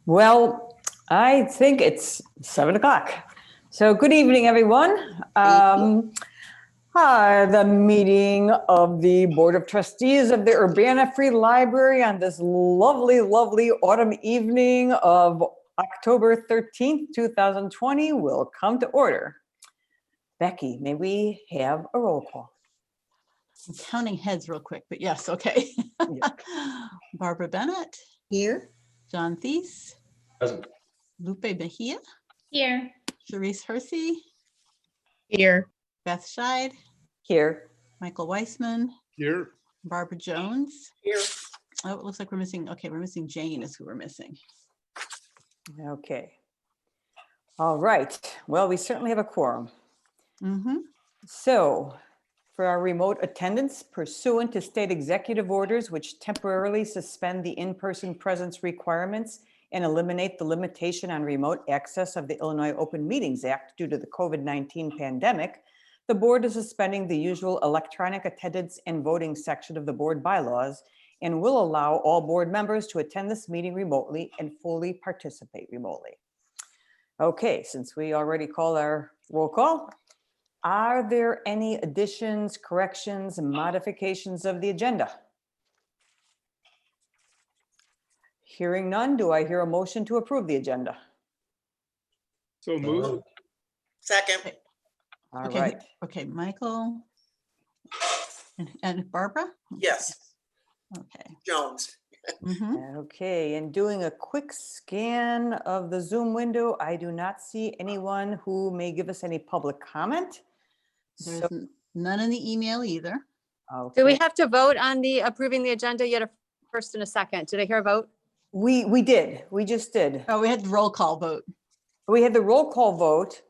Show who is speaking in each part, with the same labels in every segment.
Speaker 1: Well, I think it's 7 o'clock. So good evening, everyone. The meeting of the Board of Trustees of the Urbana Free Library on this lovely, lovely autumn evening of October 13th, 2020 will come to order. Becky, may we have a roll call?
Speaker 2: I'm counting heads real quick, but yes, okay.
Speaker 1: Yeah.
Speaker 2: Barbara Bennett.
Speaker 3: Here.
Speaker 2: John Thies.
Speaker 4: Present.
Speaker 2: Lupe Mejia.
Speaker 5: Here.
Speaker 2: Charisse Hersey.
Speaker 3: Here.
Speaker 2: Beth Scheid.
Speaker 1: Here.
Speaker 2: Michael Weissman.
Speaker 4: Here.
Speaker 2: Barbara Jones.
Speaker 3: Here.
Speaker 2: Oh, it looks like we're missing, okay, we're missing Jane is who we're missing.
Speaker 1: Okay. All right. Well, we certainly have a quorum.
Speaker 2: Mm-hmm.
Speaker 1: So for our remote attendance pursuant to state executive orders which temporarily suspend the in-person presence requirements and eliminate the limitation on remote access of the Illinois Open Meetings Act due to the COVID-19 pandemic, the board is suspending the usual electronic attendance and voting section of the board bylaws and will allow all board members to attend this meeting remotely and fully participate remotely. Okay, since we already called our roll call, are there any additions, corrections, and modifications of the agenda? Hearing none, do I hear a motion to approve the agenda?
Speaker 4: So moved.
Speaker 3: Second.
Speaker 1: All
Speaker 2: Okay,
Speaker 1: right.
Speaker 2: okay, Michael. And Barbara?
Speaker 3: Yes.
Speaker 2: Okay.
Speaker 3: Jones.
Speaker 2: Mhm.
Speaker 1: Okay, and doing a quick scan of the Zoom window, I do not see anyone who may give us any public comment.
Speaker 2: There's
Speaker 1: So,
Speaker 2: none in the email either.
Speaker 1: okay.
Speaker 6: Do we have to vote on the approving the agenda yet? A first and a second. Did I hear a vote?
Speaker 1: We did. We just did.
Speaker 2: Oh, we had the roll call vote.
Speaker 1: We had the roll call vote.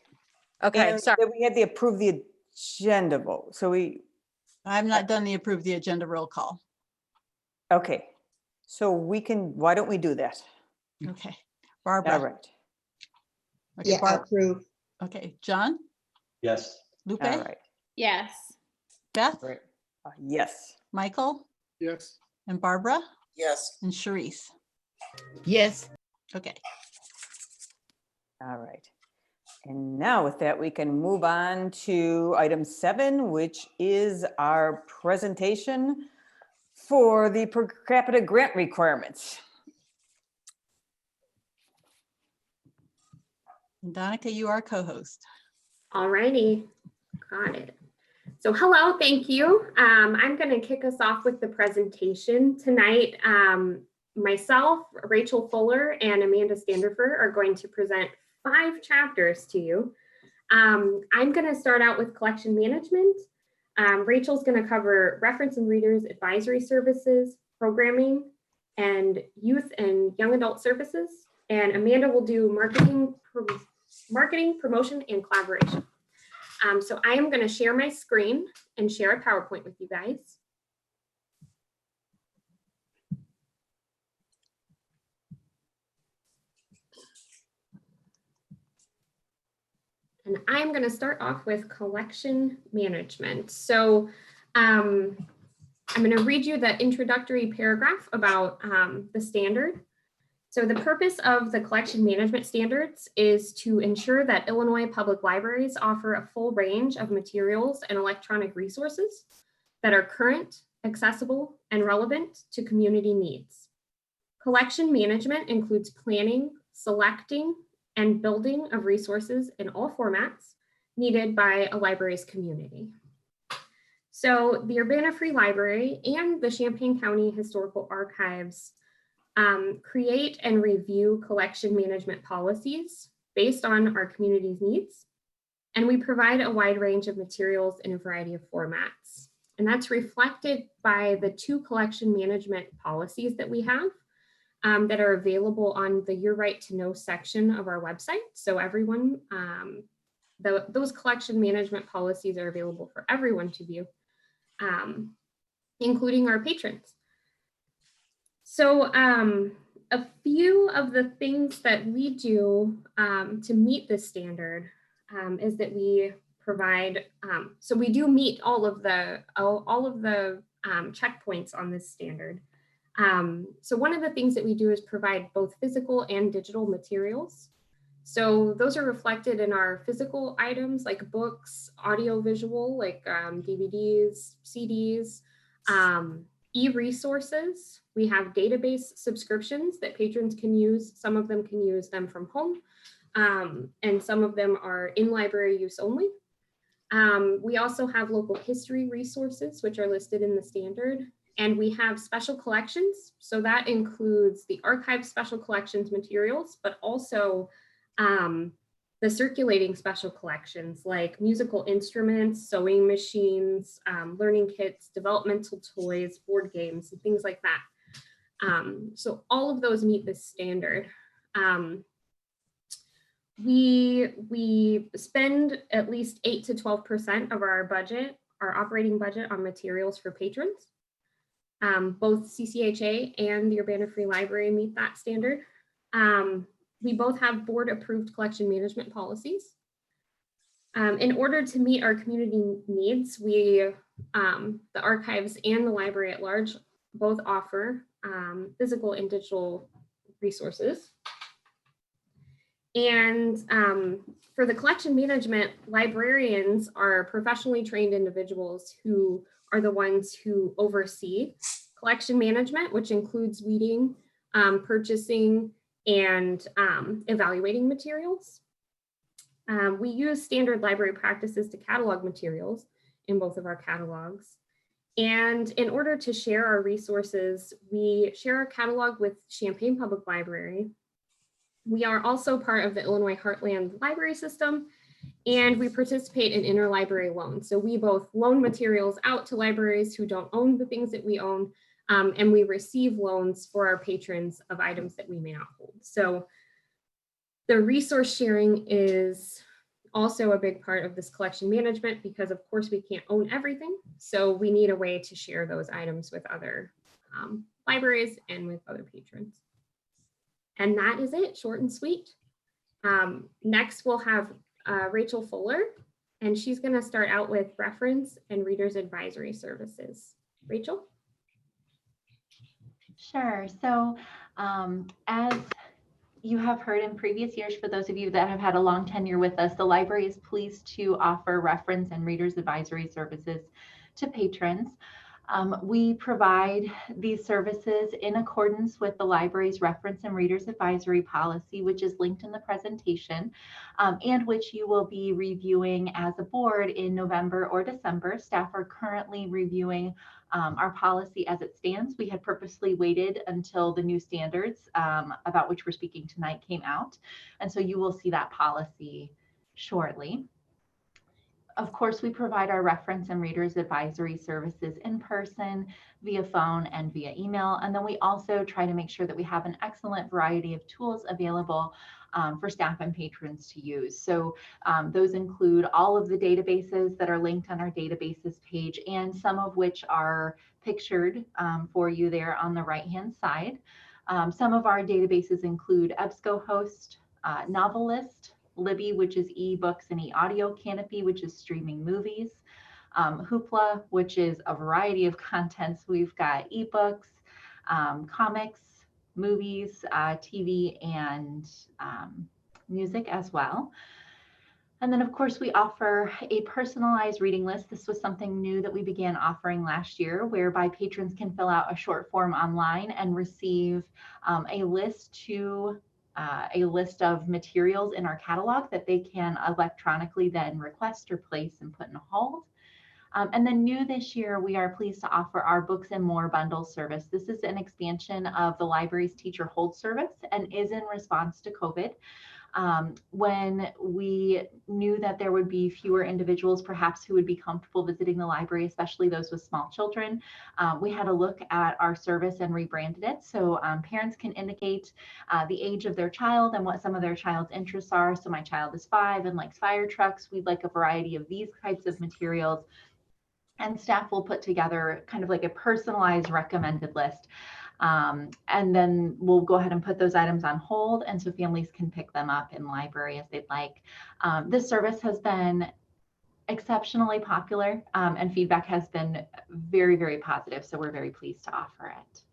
Speaker 6: Okay,
Speaker 1: And
Speaker 6: sorry.
Speaker 1: then we had the approve the agenda vote. So
Speaker 2: I've not done the approve the agenda roll call.
Speaker 1: okay. So why don't we do that?
Speaker 2: Okay.
Speaker 1: All
Speaker 2: Barbara.
Speaker 1: right.
Speaker 2: Okay,
Speaker 3: Yeah,
Speaker 2: Barb.
Speaker 3: approve.
Speaker 2: Okay, John,
Speaker 4: Yes.
Speaker 2: Lupe,
Speaker 1: All right.
Speaker 5: Yes.
Speaker 2: Beth,
Speaker 1: Great. Yes.
Speaker 2: Michael,
Speaker 4: Yes.
Speaker 2: and Barbara,
Speaker 3: Yes.
Speaker 2: and Charisse.
Speaker 3: Yes.
Speaker 2: Okay.
Speaker 1: All right. And now with that, we can move on to item 7, which is our presentation for the per capita grant requirements.
Speaker 2: And Donica, you are co-host.
Speaker 5: Alrighty, got it. So hello, thank you. I'm going to kick us off with the presentation tonight. Myself, Rachel Fuller, and Amanda Standerfer are going to present 5 chapters to you. I'm going to start out with collection management. Rachel's going to cover reference and readers advisory services, programming, and youth and young adult services. And Amanda will do marketing, promotion, and collaboration. So I am going to share my screen and share a PowerPoint with you guys. And I'm going to start off with collection management. So I'm going to read you the introductory paragraph about the standard. So the purpose of the collection management standards is to ensure that Illinois public libraries offer a full range of materials and electronic resources that are current, accessible, and relevant to community needs. Collection management includes planning, selecting, and building of resources in all formats needed by a library's community. So the Urbana Free Library and the Champaign County Historical Archives create and review collection management policies based on our community's needs. And we provide a wide range of materials in a variety of formats. And that's reflected by the 2 collection management policies that we have that are available on the Your Right to Know section of our website. So everyone, those collection management policies are available for everyone to view, including our patrons. So a few of the things that we do to meet this standard is that we provide, so we do meet all of the checkpoints on this standard. So one of the things that we do is provide both physical and digital materials. So those are reflected in our physical items like books, audio visual, like DVDs, CDs, e-resources. We have database subscriptions that patrons can use. Some of them can use them from home, and some of them are in library use only. We also have local history resources, which are listed in the standard. And we have special collections. So that includes the archive special collections materials, but also the circulating special collections like musical instruments, sewing machines, learning kits, developmental toys, board games, and things like that. So all of those meet this standard. We spend at least 8 to 12% of our budget, our operating budget, on materials for patrons. Both CCHA and the Urbana Free Library meet that standard. We both have board approved collection management policies. In order to meet our community needs, the archives and the library at large both offer physical and digital resources. And for the collection management, librarians are professionally trained individuals who are the ones who oversee collection management, which includes weeding, purchasing, and evaluating materials. We use standard library practices to catalog materials in both of our catalogs. And in order to share our resources, we share our catalog with Champaign Public Library. We are also part of the Illinois Heartland Library System, and we participate in interlibrary loans. So we both loan materials out to libraries who don't own the things that we own, and we receive loans for our patrons of items that we may not hold. So the resource sharing is also a big part of this collection management because of course we can't own everything. So we need a way to share those items with other libraries and with other patrons. And that is it, short and sweet. Next we'll have Rachel Fuller, and she's gonna start out with reference and readers advisory services. Rachel?
Speaker 7: Sure. So as you have heard in previous years, for those of you that have had a long tenure with us, the library is pleased to offer reference and readers advisory services to patrons. We provide these services in accordance with the library's reference and readers advisory policy, which is linked in the presentation, and which you will be reviewing as a board in November or December. Staff are currently reviewing our policy as it stands. We had purposely waited until the new standards about which we're speaking tonight came out. And so you will see that policy shortly. Of course, we provide our reference and readers advisory services in person, via phone, and via email. And then we also try to make sure that we have an excellent variety of tools available for staff and patrons to use. So those include all of the databases that are linked on our databases page, and some of which are pictured for you there on the right-hand side. Some of our databases include EBSCOhost, Novelist, Libby, which is ebooks and e-audio, Canopy, which is streaming movies, Hoopla, which is a variety of contents. We've got ebooks, comics, movies, TV, and music as well. And then, of course, we offer a personalized reading list. This was something new that we began offering last year, whereby patrons can fill out a short form online and receive a list of materials in our catalog that they can electronically then request or place and put in a hold. And then new this year, we are pleased to offer our Books and More bundle service. This is an expansion of the library's teacher hold service and is in response to COVID. When we knew that there would be fewer individuals perhaps who would be comfortable visiting the library, especially those with small children, we had a look at our service and rebranded it. So parents can indicate the age of their child and what some of their child's interests are. So my child is 5 and likes fire trucks. We'd like a variety of these types of materials. And staff will put together kind of like a personalized recommended list. And then we'll go ahead and put those items on hold, and so families can pick them up in the library as they'd like. This service has been exceptionally popular, and feedback has been very, very positive, so we're very pleased to offer it.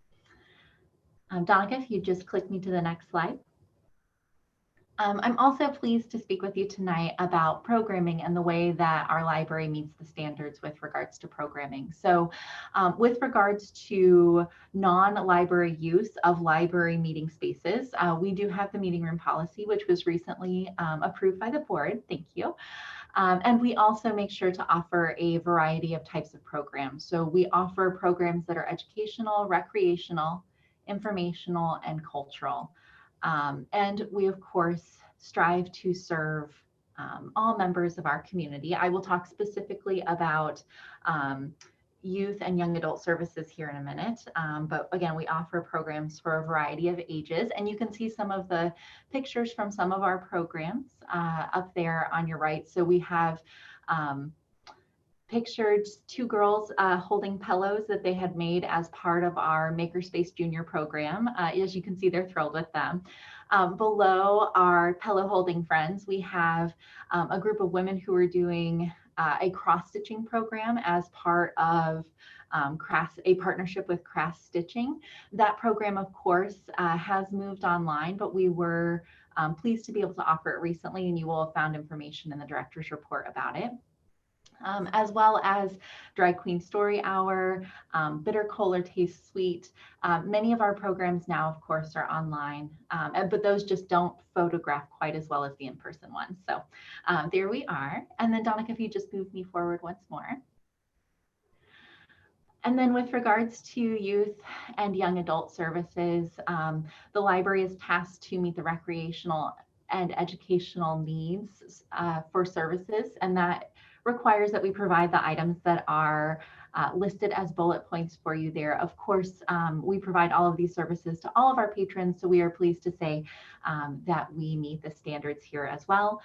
Speaker 7: Donica, if you just click me to the next slide. I'm also pleased to speak with you tonight about programming and the way that our library meets the standards with regards to programming. So with regards to non-library use of library meeting spaces, we do have the meeting room policy, which was recently approved by the board. Thank you. And we also make sure to offer a variety of types of programs. So we offer programs that are educational, recreational, informational, and cultural. And we, of course, strive to serve all members of our community. I will talk specifically about youth and young adult services here in a minute. But again, we offer programs for a variety of ages. And you can see some of the pictures from some of our programs up there on your right. So we have pictured two girls holding pillows that they had made as part of our Makerspace Junior program. As you can see, they're thrilled with them. Below our pillow holding friends, we have a group of women who are doing a cross-stitching program as part of a partnership with Craft Stitching. That program, of course, has moved online, but we were pleased to be able to offer it recently, and you will have found information in the director's report about it. As well as Drag Queen Story Hour, Bitter Cola Taste Sweet. Many of our programs now, of course, are online, but those just don't photograph quite as well as the in-person ones. So there we are. And then Donica, if you just move me forward once more. And then with regards to youth and young adult services, the library is tasked to meet the recreational and educational needs for services, and that requires that we provide the items that are listed as bullet points for you there. Of course, we provide all of these services to all of our patrons, so we are pleased to say that we meet the standards here as well.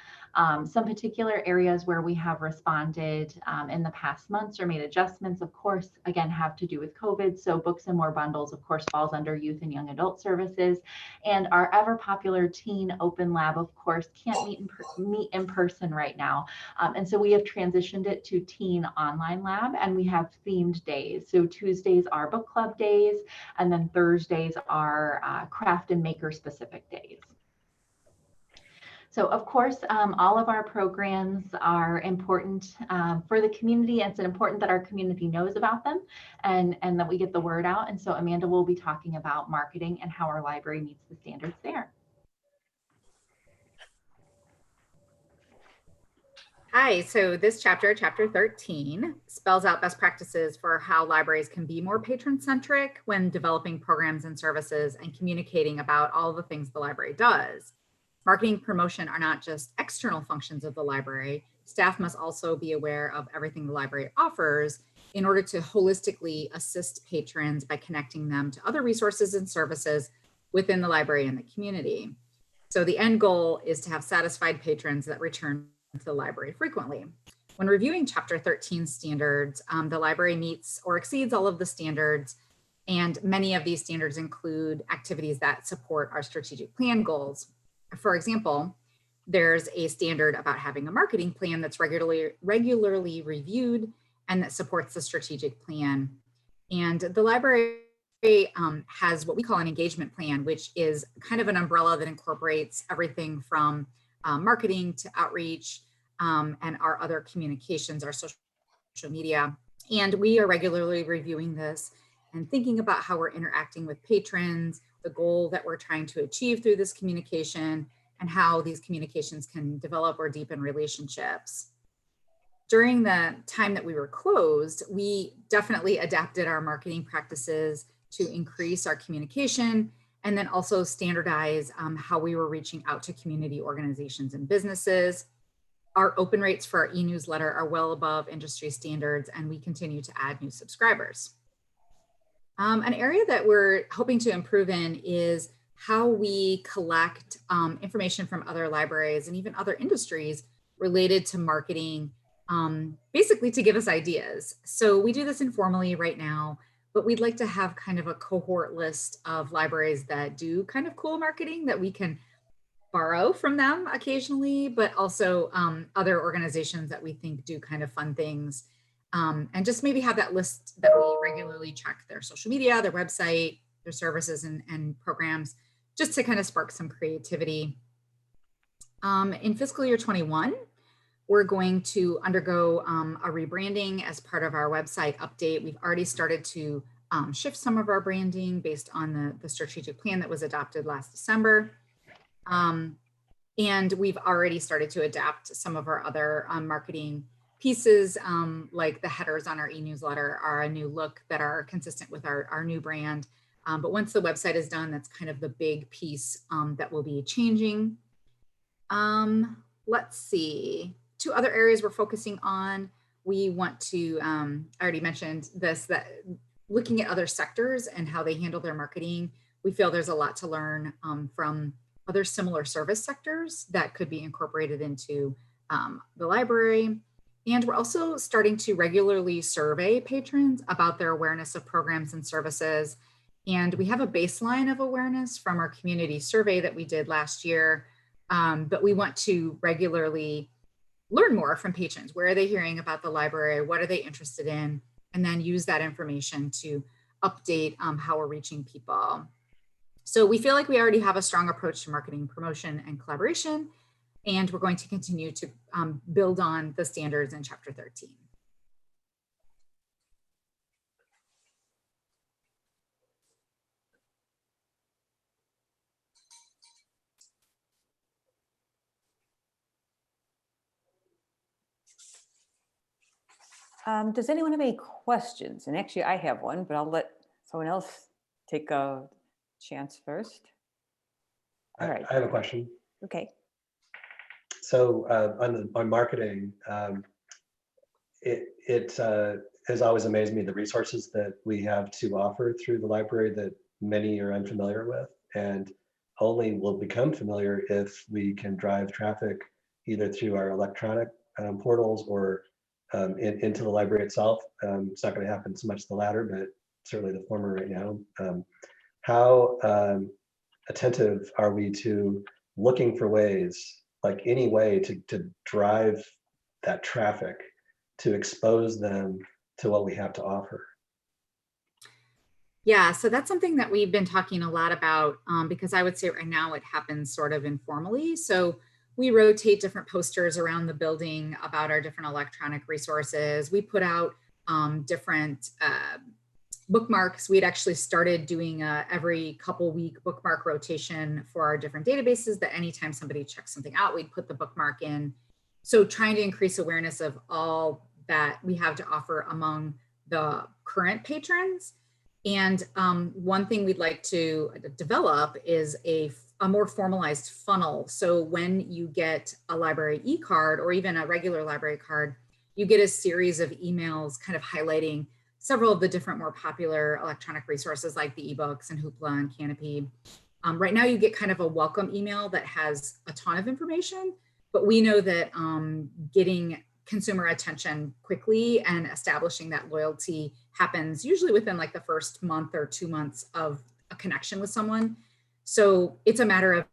Speaker 7: Some particular areas where we have responded in the past months or made adjustments, of course, again, have to do with COVID. So Books and More Bundles, of course, falls under youth and young adult services. And our ever popular teen open lab, of course, can't meet in person right now. And so we have transitioned it to teen online lab, and we have themed days. So Tuesdays are book club days, and then Thursdays are craft and maker specific days. So of course, all of our programs are important for the community, and it's important that our community knows about them and that we get the word out. And so Amanda will be talking about marketing and how our library meets the standards there.
Speaker 8: Hi, so this chapter, chapter 13, spells out best practices for how libraries can be more patron-centric when developing programs and services and communicating about all the things the library does. Marketing and promotion are not just external functions of the library. Staff must also be aware of everything the library offers in order to holistically assist patrons by connecting them to other resources and services within the library and the community. So the end goal is to have satisfied patrons that return to the library frequently. When reviewing chapter 13 standards, the library meets or exceeds all of the standards, and many of these standards include activities that support our strategic plan goals. For example, there's a standard about having a marketing plan that's regularly reviewed and that supports the strategic plan. And the library has what we call an engagement plan, which is kind of an umbrella that incorporates everything from marketing to outreach and our other communications, our social media. And we are regularly reviewing this and thinking about how we're interacting with patrons, the goal that we're trying to achieve through this communication, and how these communications can develop or deepen relationships. During the time that we were closed, we definitely adapted our marketing practices to increase our communication and then also standardize how we were reaching out to community organizations and businesses. Our open rates for our e-newsletter are well above industry standards, and we continue to add new subscribers. An area that we're hoping to improve in is how we collect information from other libraries and even other industries related to marketing, basically to give us ideas. So we do this informally right now, but we'd like to have kind of a cohort list of libraries that do kind of cool marketing that we can borrow from them occasionally, but also other organizations that we think do kind of fun things. And just maybe have that list that we regularly check their social media, their website, their services and programs, just to kind of spark some creativity. In fiscal year 21, we're going to undergo a rebranding as part of our website update. We've already started to shift some of our branding based on the strategic plan that was adopted last December. And we've already started to adapt some of our other marketing pieces, like the headers on our e-newsletter are a new look that are consistent with our new brand. But once the website is done, that's kind of the big piece that will be changing. Let's see, 2 other areas we're focusing on. We want to, I already mentioned this, that looking at other sectors and how they handle their marketing, we feel there's a lot to learn from other similar service sectors that could be incorporated into the library. And we're also starting to regularly survey patrons about their awareness of programs and services. And we have a baseline of awareness from our community survey that we did last year. But we want to regularly learn more from patrons. Where are they hearing about the library? What are they interested in? And then use that information to update how we're reaching people. So we feel like we already have a strong approach to marketing, promotion, and collaboration. And we're going to continue to build on the standards in Chapter 13.
Speaker 1: Does anyone have any questions? And actually, I have one, but I'll let someone else take a chance first. All right.
Speaker 9: I have a question.
Speaker 1: Okay.
Speaker 9: So on marketing, it has always amazed me the resources that we have to offer through the library that many are unfamiliar with, and only will become familiar if we can drive traffic either through our electronic portals or into the library itself. It's not going to happen so much the latter, but certainly the former right now. How attentive are we to looking for ways, like any way to drive that traffic, to expose them to what we have to offer?
Speaker 8: Yeah, so that's something that we've been talking a lot about because I would say right now it happens sort of informally. So we rotate different posters around the building about our different electronic resources. We put out different bookmarks. We'd actually started doing every couple week bookmark rotation for our different databases, that anytime somebody checks something out, we'd put the bookmark in. So trying to increase awareness of all that we have to offer among the current patrons. And one thing we'd like to develop is a more formalized funnel. So when you get a library e-card or even a regular library card, you get a series of emails kind of highlighting several of the different more popular electronic resources like the ebooks and Hoopla and Canopy. Right now you get kind of a welcome email that has a ton of information, but we know that getting consumer attention quickly and establishing that loyalty happens usually within like the first month or 2 months of a connection with someone. So it's a matter of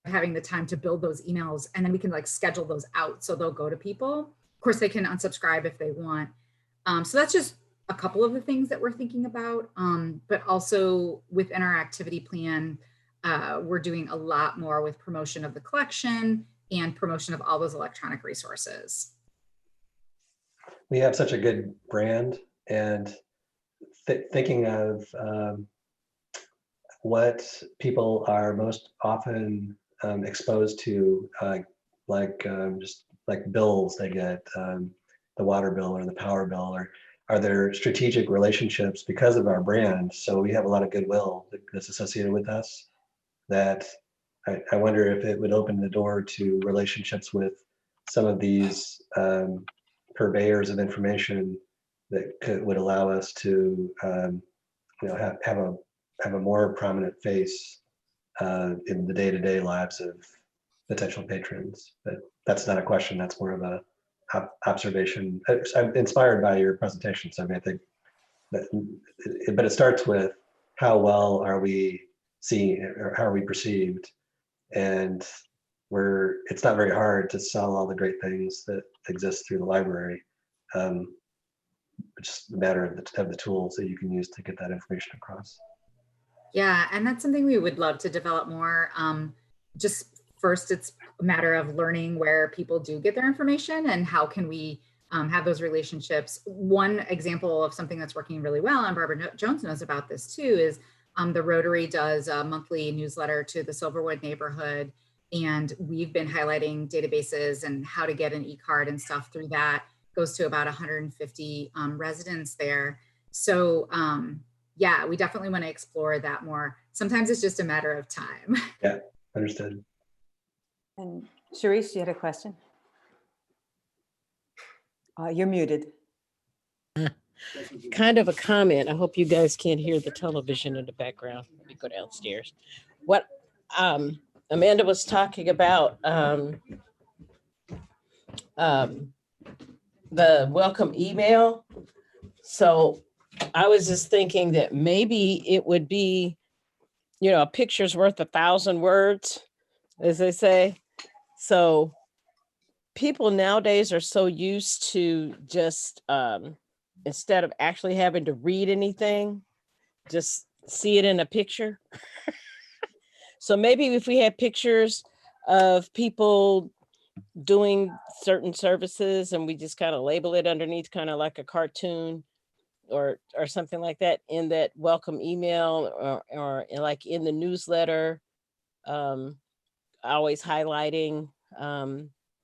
Speaker 8: having the time to build those emails, and then we can like schedule those out so they'll go to people. Of course, they can unsubscribe if they want. So that's just a couple of the things that we're thinking about, but also within our activity plan, we're doing a lot more with promotion of the collection and promotion of all those electronic resources.
Speaker 9: We have such a good brand, and thinking of what people are most often exposed to, just like bills they get, the water bill or the power bill, or are there strategic relationships because of our brand? So we have a lot of goodwill that's associated with us, that I wonder if it would open the door to relationships with some of these purveyors of information that would allow us to have a more prominent face in the day-to-day lives of potential patrons. But that's not a question, that's more of a observation. I'm inspired by your presentation, so I think that, but it starts with how well are we seen, or how are we perceived? And it's not very hard to sell all the great things that exist through the library. It's just a matter of the tools that you can use to get that information across.
Speaker 8: Yeah, and that's something we would love to develop more. Just first, it's a matter of learning where people do get their information and how can we have those relationships. One example of something that's working really well, and Barbara Jones knows about this too, is the Rotary does a monthly newsletter to the Silverwood neighborhood. And we've been highlighting databases and how to get an e-card and stuff through that. Goes to about 150 residents there. So yeah, we definitely want to explore that more. Sometimes it's just a matter of time.
Speaker 9: Yeah, understood.
Speaker 1: And Sharice, you had a question? You're muted.
Speaker 3: Kind of a comment. I hope you guys can't hear the television in the background. Let me go downstairs. What Amanda was talking about, the welcome email. So I was just thinking that maybe it would be, a picture's worth 1,000 words, as they say. So people nowadays are so used to just, instead of actually having to read anything, just see it in a picture. So maybe if we had pictures of people doing certain services and we just kind of label it underneath, kind of like a cartoon or something like that in that welcome email or like in the newsletter, always highlighting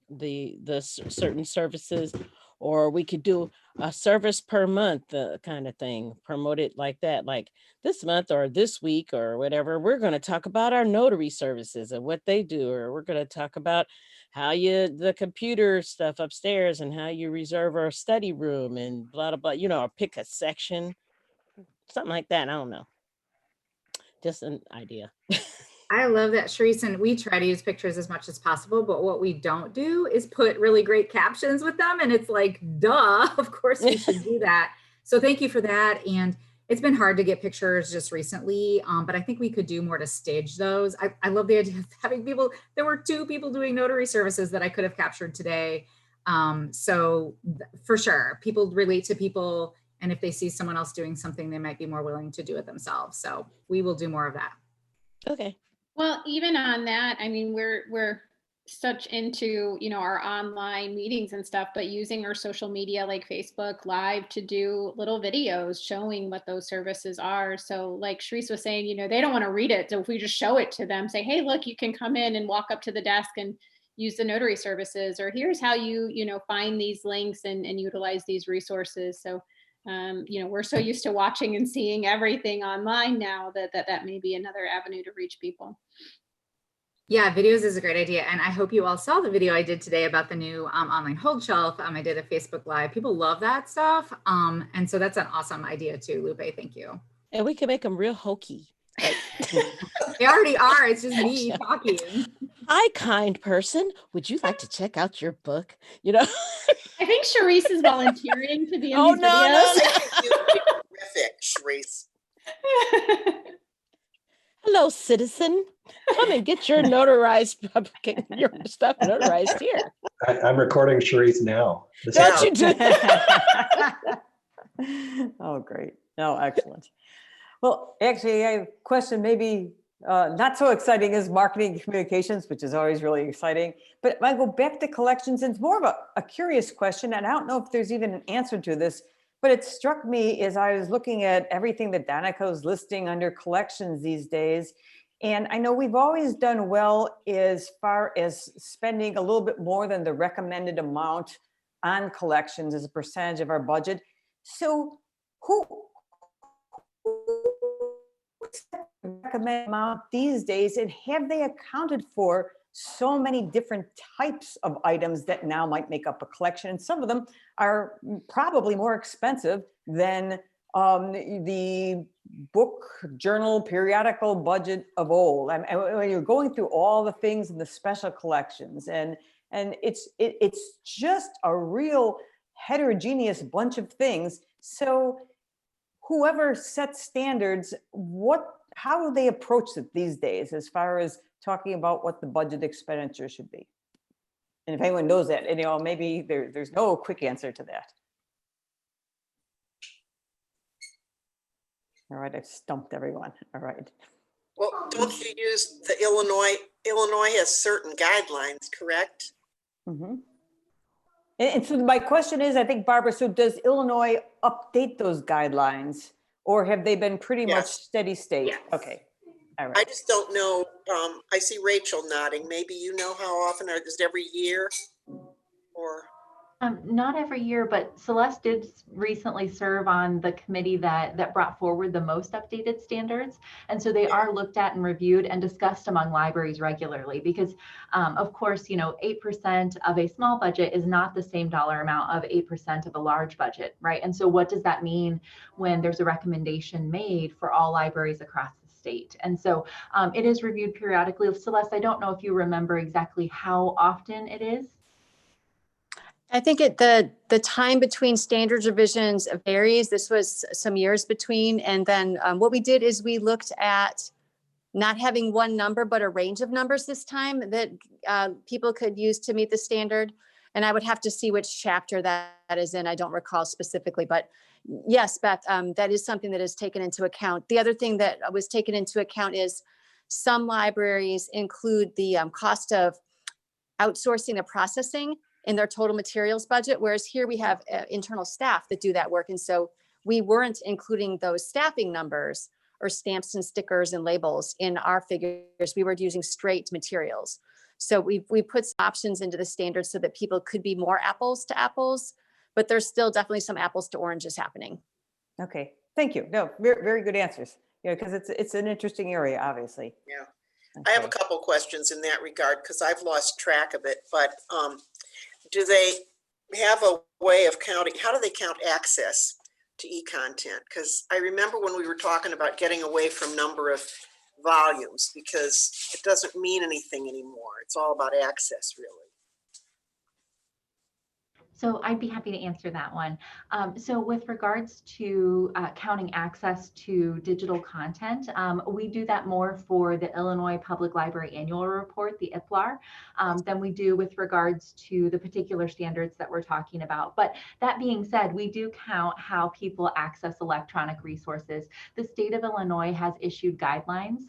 Speaker 3: the certain services, or we could do a service per month kind of thing, promote it like that, like this month or this week or whatever, we're going to talk about our notary services and what they do, or we're going to talk about how the computer stuff upstairs and how you reserve our study room and blah, blah, blah, or pick a section, something like that. I don't know. Just an idea.
Speaker 8: I love that, Sharice, and we try to use pictures as much as possible, but what we don't do is put really great captions with them. And it's like, duh, of course we should do that. So thank you for that. And it's been hard to get pictures just recently, but I think we could do more to stage those. I love the idea of having people. There were 2 people doing notary services that I could have captured today. So for sure, people relate to people. And if they see someone else doing something, they might be more willing to do it themselves. So we will do more of that.
Speaker 3: Okay.
Speaker 10: Well, even on that, I mean, we're such into, our online meetings and stuff, but using our social media like Facebook Live to do little videos showing what those services are. So like Sharice was saying, they don't want to read it. So if we just show it to them, say, hey, look, you can come in and walk up to the desk and use the notary services, or here's how you, find these links and utilize these resources. So we're so used to watching and seeing everything online now that may be another avenue to reach people.
Speaker 8: Yeah, videos is a great idea. And I hope you all saw the video I did today about the new online hold shelf. I did a Facebook Live. People love that stuff. And so that's an awesome idea too, Lupe. Thank you.
Speaker 3: And we can make them real hokey.
Speaker 8: They already are. It's just me talking.
Speaker 3: Hi, kind person. Would you like to check out your book?
Speaker 10: I think Sharice is volunteering to be in
Speaker 3: Oh,
Speaker 10: these
Speaker 3: no,
Speaker 10: videos.
Speaker 3: no. Terrific, Sharice. Hello, citizen. Come and get your notarized your stuff notarized here.
Speaker 9: I'm recording Sharice now.
Speaker 3: Don't you do
Speaker 1: Oh, great. No, excellent. Well, actually, I have a question, maybe not so exciting as marketing and communications, which is always really exciting. But I go back to collections, and it's more of a curious question, and I don't know if there's even an answer to this, but it struck me as I was looking at everything that Danico's listing under collections these days. And I know we've always done well as far as spending a little bit more than the recommended amount on collections as a percentage of our budget. So who recommend amount these days, and have they accounted for so many different types of items that now might make up a collection? And some of them are probably more expensive than the book, journal, periodical budget of old. And when you're going through all the things in the special collections, and it's just a real heterogeneous bunch of things. So whoever sets standards, how do they approach it these days as far as talking about what the budget expenditure should be? And if anyone knows that, and maybe there's no quick answer to that. All right, I've stumped everyone. All right.
Speaker 11: Well, don't you use the Illinois has certain guidelines, correct?
Speaker 1: Mhm. And so my question is, I think, Barbara, so does Illinois update those guidelines or have they been pretty much
Speaker 11: Yes.
Speaker 1: steady state?
Speaker 5: Yes.
Speaker 1: Okay, all
Speaker 11: I
Speaker 1: right.
Speaker 11: just don't know. I see Rachel nodding. Maybe you know how often, or is it every year? Or
Speaker 7: Not every year, but Celeste did recently serve on the committee that brought forward the most updated standards. And so they are looked at and reviewed and discussed among libraries regularly because, of course, 8% of a small budget is not the same dollar amount of 8% of a large budget, right? And so what does that mean when there's a recommendation made for all libraries across the state? And so it is reviewed periodically. Celeste, I don't know if you remember exactly how often it is.
Speaker 6: I think the time between standards revisions varies. This was some years between. And then what we did is we looked at not having one number, but a range of numbers this time that people could use to meet the standard. And I would have to see which chapter that is in. I don't recall specifically, but yes, Beth, that is something that is taken into account. The other thing that was taken into account is some libraries include the cost of outsourcing the processing in their total materials budget, whereas here we have internal staff that do that work. And so we weren't including those staffing numbers or stamps and stickers and labels in our figures. We were using straight materials. So we put some options into the standards so that people could be more apples to apples, but there's still definitely some apples to oranges happening.
Speaker 1: Okay, thank you. No, very, very good answers. Yeah, because it's an interesting area, obviously.
Speaker 11: yeah, I have a
Speaker 1: Okay.
Speaker 11: couple questions in that regard because I've lost track of it. But do they have a way of counting? How do they count access to e-content? Because I remember when we were talking about getting away from number of volumes because it doesn't mean anything anymore. It's all about access, really.
Speaker 7: So I'd be happy to answer that one. So with regards to counting access to digital content, we do that more for the Illinois Public Library Annual Report, the IPLAR, than we do with regards to the particular standards that we're talking about. But that being said, we do count how people access electronic resources. The state of Illinois has issued guidelines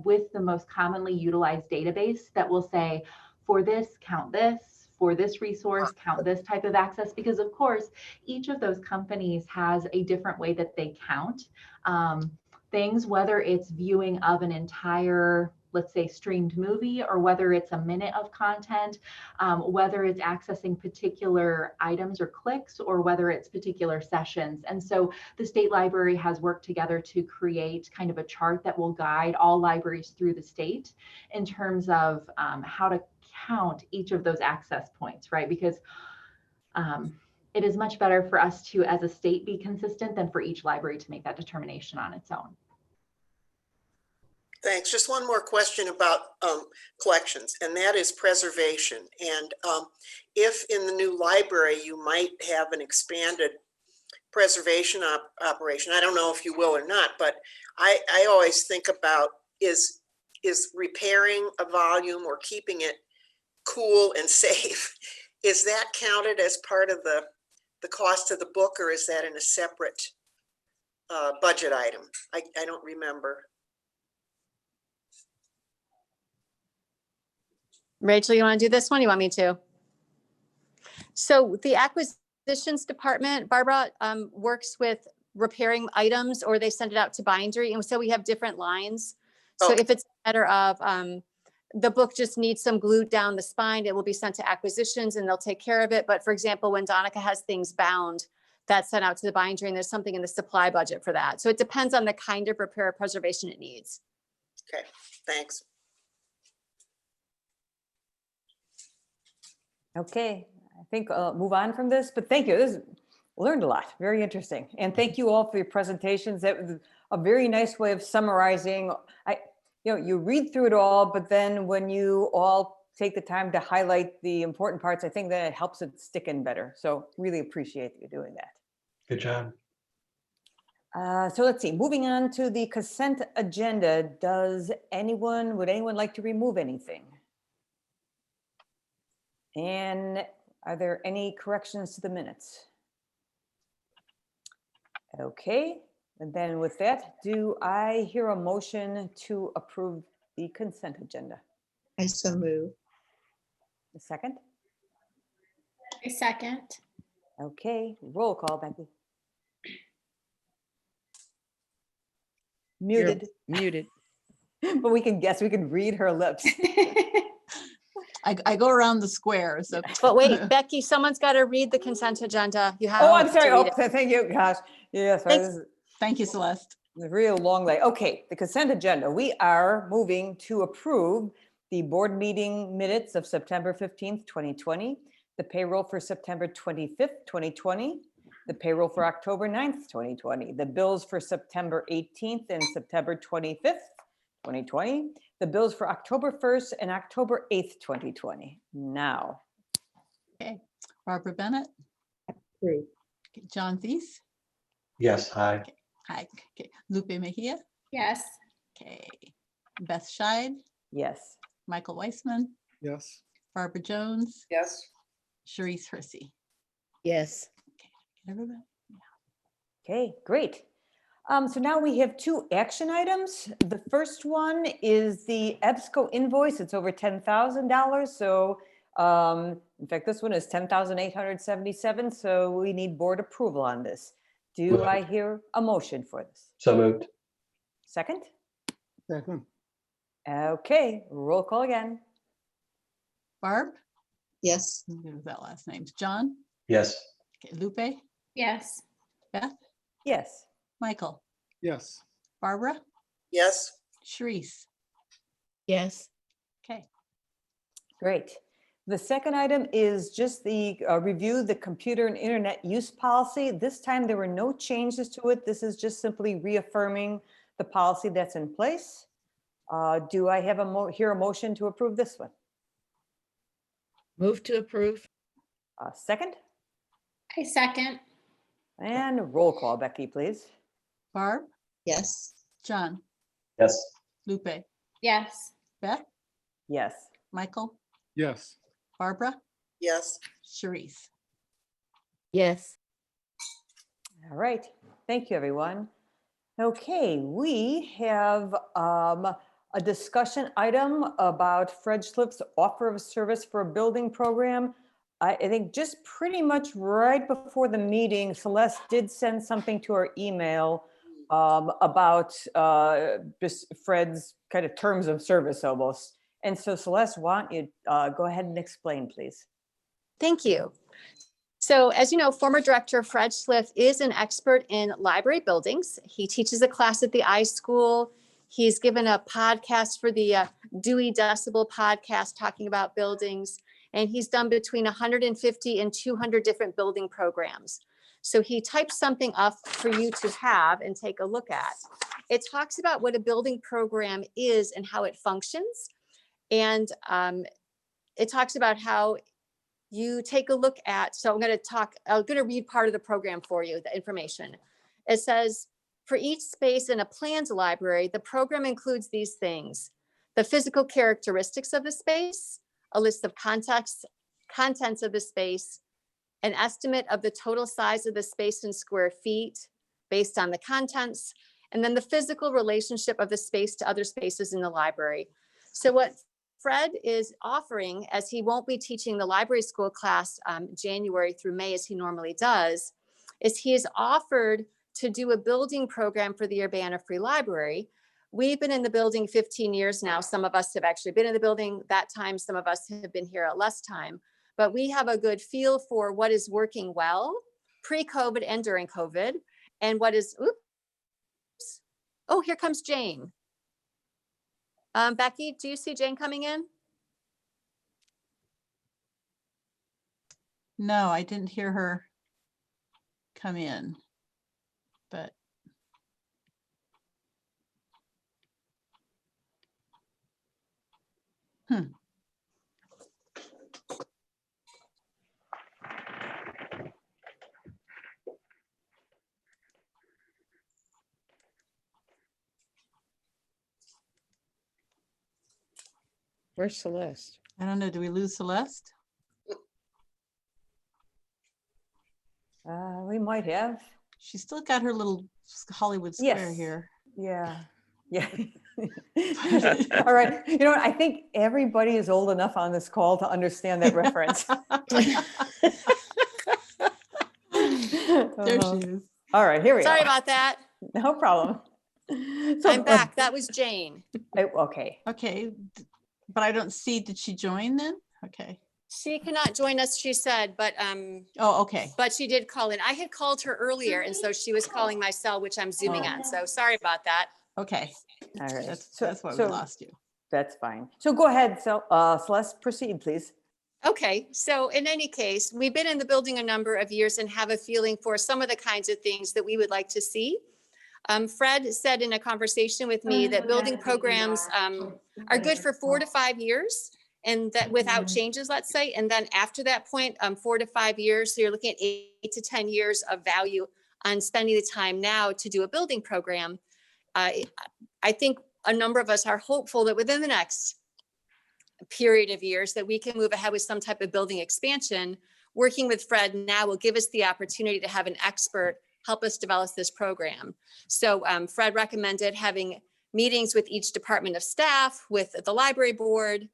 Speaker 7: with the most commonly utilized database that will say, for this, count this. For this resource, count this type of access, because of course, each of those companies has a different way that they count things, whether it's viewing of an entire, let's say, streamed movie, or whether it's a minute of content, whether it's accessing particular items or clicks, or whether it's particular sessions. And so the state library has worked together to create kind of a chart that will guide all libraries through the state in terms of how to count each of those access points, right? Because it is much better for us to, as a state, be consistent than for each library to make that determination on its own.
Speaker 11: Thanks. Just one more question about collections, and that is preservation. And if in the new library you might have an expanded preservation operation, I don't know if you will or not, but I always think about is repairing a volume or keeping it cool and safe, is that counted as part of the cost of the book, or is that in a separate budget item? I don't remember.
Speaker 6: Rachel, you want to do this one? You want me to? So the acquisitions department, Barbara, works with repairing items, or they send it out to bindery. And so we have different lines. So if it's a matter of the book just needs some glue down the spine, it will be sent to acquisitions and they'll take care of it. But for example, when Donica has things bound, that's sent out to the bindery, and there's something in the supply budget for that. So it depends on the kind of repair or preservation it needs.
Speaker 11: Okay, thanks.
Speaker 1: Okay, I think I'll move on from this, but thank you. Learned a lot, very interesting. And thank you all for your presentations. That was a very nice way of summarizing. You read through it all, but then when you all take the time to highlight the important parts, I think that it helps it stick in better. So really appreciate you doing that.
Speaker 9: Good job.
Speaker 1: So let's see, moving on to the consent agenda. Would anyone like to remove anything? And are there any corrections to the minutes? Okay, And then with that, do I hear a motion to approve the consent agenda?
Speaker 12: I so move.
Speaker 1: A second?
Speaker 10: A second.
Speaker 1: Okay, roll call, Becky.
Speaker 3: You're
Speaker 1: Muted,
Speaker 3: muted.
Speaker 1: but we can guess, we can read her lips.
Speaker 2: I go around the square, so.
Speaker 6: But wait, Becky, someone's got to read the consent agenda. You have.
Speaker 1: Oh, I'm
Speaker 6: to
Speaker 1: sorry.
Speaker 6: read
Speaker 1: Oh,
Speaker 6: it.
Speaker 1: thank you. Gosh. Yeah, sorry.
Speaker 6: Thanks.
Speaker 1: This is
Speaker 2: Thank you, Celeste.
Speaker 1: a real long way. Okay, the consent agenda. We are moving to approve the board meeting minutes of September 15th, 2020, the payroll for September 25th, 2020, the payroll for October 9th, 2020, the bills for September 18th and September 25th, 2020, the bills for October 1st and October 8th, 2020. Now,
Speaker 2: Okay, Barbara Bennett.
Speaker 12: Approve.
Speaker 2: Okay, John Thies.
Speaker 9: Yes, hi.
Speaker 2: Hi. Okay, Lupe Mejia.
Speaker 10: Yes.
Speaker 2: Okay, Beth Scheid,
Speaker 1: yes.
Speaker 2: Michael Weissman,
Speaker 4: Yes.
Speaker 2: Barbara Jones,
Speaker 11: Yes.
Speaker 2: Sharice Hersey.
Speaker 3: Yes.
Speaker 2: Everybody?
Speaker 1: Okay, great. So now we have two action items. The first one is the EBSCO invoice. It's over $10,000. So in fact, this one is $10,877. So we need board approval on this. Do I hear a motion for this?
Speaker 9: So moved.
Speaker 1: Second?
Speaker 4: Second.
Speaker 1: Okay, roll call again.
Speaker 2: Barb?
Speaker 12: Yes.
Speaker 2: What was that last name? John?
Speaker 9: Yes.
Speaker 2: Okay, Lupe?
Speaker 10: Yes.
Speaker 2: Beth?
Speaker 1: Yes.
Speaker 2: Michael?
Speaker 4: Yes.
Speaker 2: Barbara?
Speaker 11: Yes.
Speaker 2: Sharice?
Speaker 3: Yes.
Speaker 2: Okay,
Speaker 1: Great. The second item is just the review the computer and internet use policy. This time there were no changes to it. This is just simply reaffirming the policy that's in place. Do I have hear a motion to approve this one?
Speaker 3: Move to approve.
Speaker 1: Second?
Speaker 10: A second.
Speaker 1: And roll call, Becky, please.
Speaker 2: Barb?
Speaker 12: Yes.
Speaker 2: John?
Speaker 9: Yes.
Speaker 2: Lupe?
Speaker 10: Yes.
Speaker 2: Beth?
Speaker 1: Yes.
Speaker 2: Michael?
Speaker 4: Yes.
Speaker 2: Barbara?
Speaker 11: Yes.
Speaker 2: Sharice?
Speaker 3: Yes.
Speaker 1: All right. Thank you, everyone. Okay, we have a discussion item about Fred Sliff's offer of service for a building program. I think just pretty much right before the meeting, Celeste did send something to our email about just Fred's kind of terms of service almost. And so Celeste, why don't you go ahead and explain, please?
Speaker 6: Thank you. So as you know, former director Fred Sliff is an expert in library buildings. He teaches a class at the iSchool. He's given a podcast for the Dewey Decibel podcast talking about buildings. And he's done between 150 and 200 different building programs. So he typed something up for you to have and take a look at. It talks about what a building program is and how it functions. And it talks about how you take a look at, so I'm going to read part of the program for you, the information. It says, for each space in a planned library, the program includes these things: the physical characteristics of the space, a list of contents of the space, an estimate of the total size of the space in square feet based on the contents, and then the physical relationship of the space to other spaces in the library. So what Fred is offering, as he won't be teaching the library school class January through May as he normally does, is he has offered to do a building program for the Urbana Free Library. We've been in the building 15 years now. Some of us have actually been in the building that time. Some of us have been here at less time, but we have a good feel for what is working well pre-COVID and during COVID, and what is, oops. Oh, here comes Jane. Becky, do you see Jane coming in?
Speaker 2: no, I didn't hear her come in, but.
Speaker 3: Where's Celeste?
Speaker 2: I don't know, do we lose Celeste?
Speaker 1: We might have.
Speaker 2: She's still got her little Hollywood square
Speaker 1: Yes.
Speaker 2: here.
Speaker 1: Yeah, yeah. All right, you know what, I think everybody is old enough on this call to understand that reference.
Speaker 2: There she is.
Speaker 1: All right, here we
Speaker 6: Sorry
Speaker 1: are.
Speaker 6: about that.
Speaker 1: No problem. So,
Speaker 6: I'm back. That was Jane.
Speaker 1: Okay,
Speaker 2: Okay, but I don't see, did she join then? Okay.
Speaker 6: She cannot join us, she said,
Speaker 2: Oh, okay.
Speaker 6: but she did call in. I had called her earlier, and so she was calling my cell, which I'm zooming on. So sorry about that.
Speaker 2: Okay.
Speaker 1: all right.
Speaker 2: That's why we lost you.
Speaker 1: That's fine. So go ahead, Celeste, proceed, please.
Speaker 6: Okay, so in any case, we've been in the building a number of years and have a feeling for some of the kinds of things that we would like to see. Fred said in a conversation with me that building programs are good for 4 to 5 years, and that without changes, let's say, and then after that point, 4 to 5 years, so you're looking at 8 to 10 years of value on spending the time now to do a building program. I think a number of us are hopeful that within the next period of years that we can move ahead with some type of building expansion. Working with Fred now will give us the opportunity to have an expert help us develop this program. So Fred recommended having meetings with each department of staff, with the library board,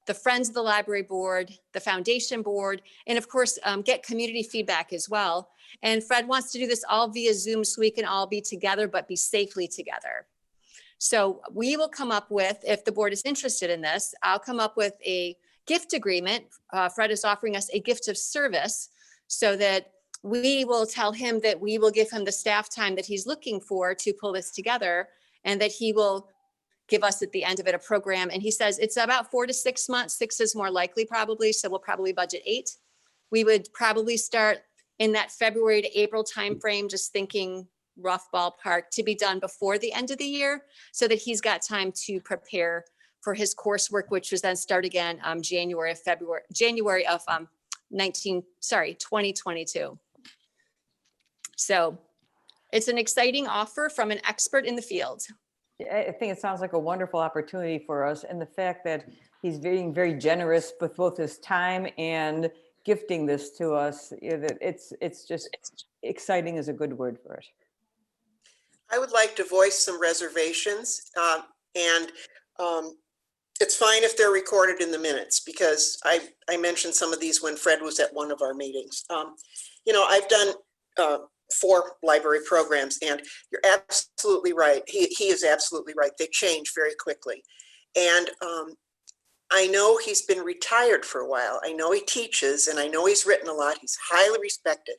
Speaker 6: the Friends of the Library Board, the Foundation Board, and of course, get community feedback as well. And Fred wants to do this all via Zoom so we can all be together, but be safely together. So we will come up with, if the board is interested in this, I'll come up with a gift agreement. Fred is offering us a gift of service so that we will tell him that we will give him the staff time that he's looking for to pull this together, and that he will give us at the end of it a program. And he says it's about 4 to 6 months. 6 is more likely probably. So we'll probably budget 8. We would probably start in that February to April timeframe, just thinking rough ballpark, to be done before the end of the year so that he's got time to prepare for his coursework, which was then start again January of 2022. So it's an exciting offer from an expert in the field.
Speaker 1: I think it sounds like a wonderful opportunity for us, and the fact that he's being very generous with both his time and gifting this to us, it's just exciting is a good word for it.
Speaker 11: I would like to voice some reservations, and it's fine if they're recorded in the minutes, because I mentioned some of these when Fred was at one of our meetings. I've done 4 library programs, and you're absolutely right. He is absolutely right. They change very quickly. And I know he's been retired for a while. I know he teaches, and I know he's written a lot. He's highly respected.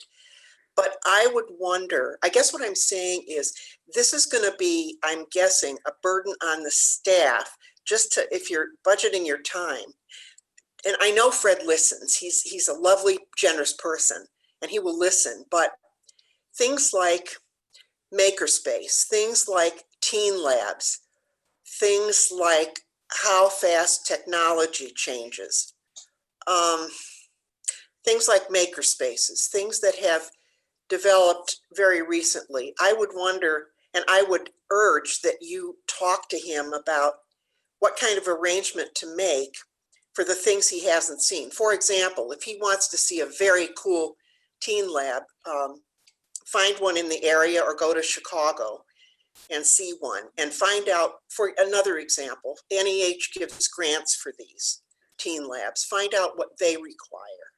Speaker 11: But I would wonder, I guess what I'm saying is, this is going to be, I'm guessing, a burden on the staff, just to, if you're budgeting your time. And I know Fred listens. He's a lovely, generous person, and he will listen. But things like makerspace, things like teen labs, things like how fast technology changes, things like makerspaces, things that have developed very recently. I would wonder, and I would urge that you talk to him about what kind of arrangement to make for the things he hasn't seen. For example, if he wants to see a very cool teen lab, find one in the area or go to Chicago and see one, and find out, for another example, NEH gives grants for these teen labs. Find out what they require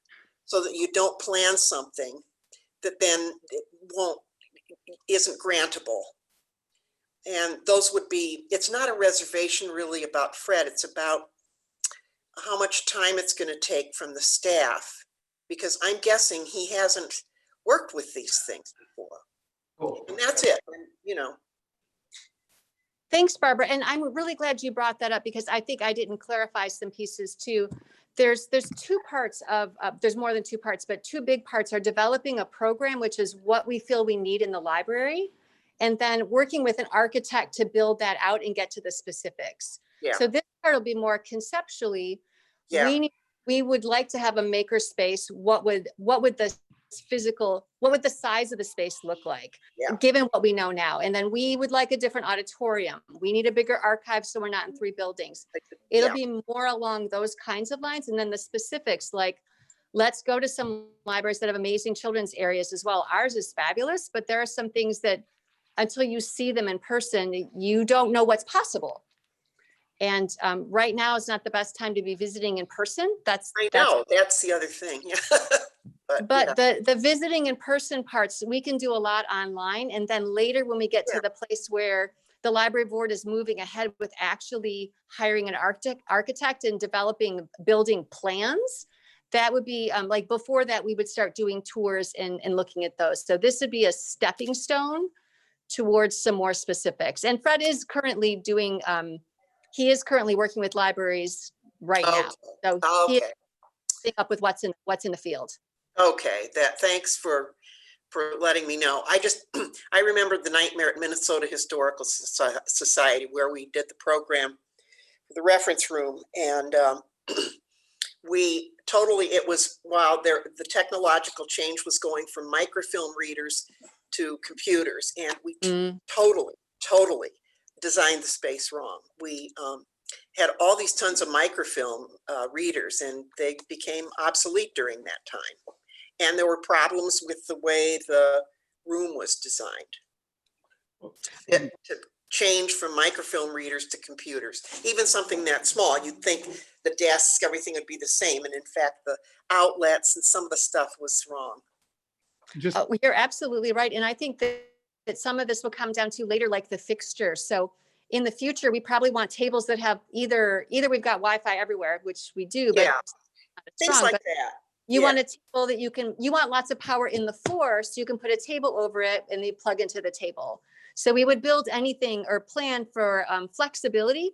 Speaker 11: so that you don't plan something that then isn't grantable. And those would be, it's not a reservation really about Fred, it's about how much time it's going to take from the staff, because I'm guessing he hasn't worked with these things before. And that's it,
Speaker 6: Thanks, Barbara. And I'm really glad you brought that up, because I think I didn't clarify some pieces too. There's 2 parts of, there's more than 2 parts, but 2 big parts are developing a program, which is what we feel we need in the library, and then working with an architect to build that out and get to the specifics.
Speaker 11: Yeah.
Speaker 6: So this part will be more conceptually.
Speaker 11: Yeah.
Speaker 6: We would like to have a maker space. What would the size of the space look like, given what we know now? And then we would like a different auditorium. We need a bigger archive, so we're not in 3 buildings. It'll be more along those kinds of lines. And then the specifics, like let's go to some libraries that have amazing children's areas as well. Ours is fabulous, but there are some things that until you see them in person, you don't know what's possible. And right now is not the best time to be visiting in person. That's
Speaker 11: the other thing. Yeah.
Speaker 6: But the visiting in person parts, we can do a lot online. And then later when we get to the place where the library board is moving ahead with actually hiring an architect and developing building plans, that would be like before that, we would start doing tours and looking at those. So this would be a stepping stone towards some more specifics. And Fred is currently doing, he is currently working with libraries right now. So he is keeping up with what's in the field.
Speaker 11: Okay, thanks for letting me know. I remembered the nightmare at Minnesota Historical Society where we did the program for the reference room, and it was while the technological change was going from microfilm readers to computers, and we totally designed the space wrong. We had all these tons of microfilm readers, and they became obsolete during that time. And there were problems with the way the room was designed. To change from microfilm readers to computers, even something that small, you'd think the desks, everything would be the same. And in fact, the outlets and some of the stuff was wrong.
Speaker 6: You're absolutely right. And I think that some of this will come down to later, like the fixture. So in the future, we probably want tables that have either we've got Wi-Fi everywhere, which we do, but
Speaker 11: things like that.
Speaker 6: You want a table that you want lots of power in the floor, so you can put a table over it and they plug into the table. So we would build anything or plan for flexibility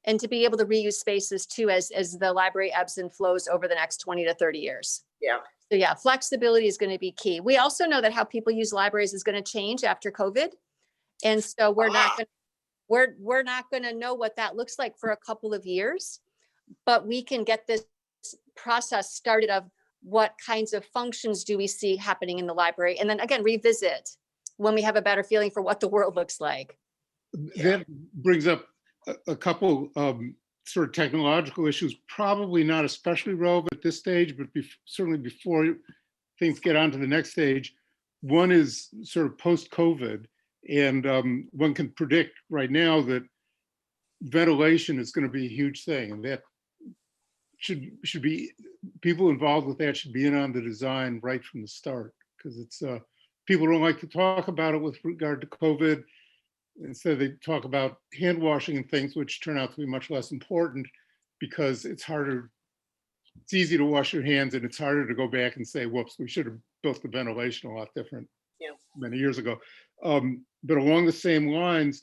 Speaker 6: and to be able to reuse spaces too, as the library ebbs and flows over the next 20 to 30 years.
Speaker 11: Yeah.
Speaker 6: So yeah, flexibility is going to be key. We also know that how people use libraries is going to change after COVID. And so we're not going to know what that looks like for a couple of years, but we can get this process started of what kinds of functions do we see happening in the library, and then again revisit when we have a better feeling for what the world looks like.
Speaker 4: That brings up a couple sort of technological issues, probably not especially relevant at this stage, but certainly before things get on to the next stage. One is sort of post-COVID, and one can predict right now that ventilation is going to be a huge thing, and that should be, people involved with that should be in on the design right from the start, because it's people don't like to talk about it with regard to COVID. Instead, they talk about hand washing and things, which turn out to be much less important because it's harder. It's easy to wash your hands, and it's harder to go back and say, whoops, we should have built the ventilation a lot different many years ago. But along the same lines,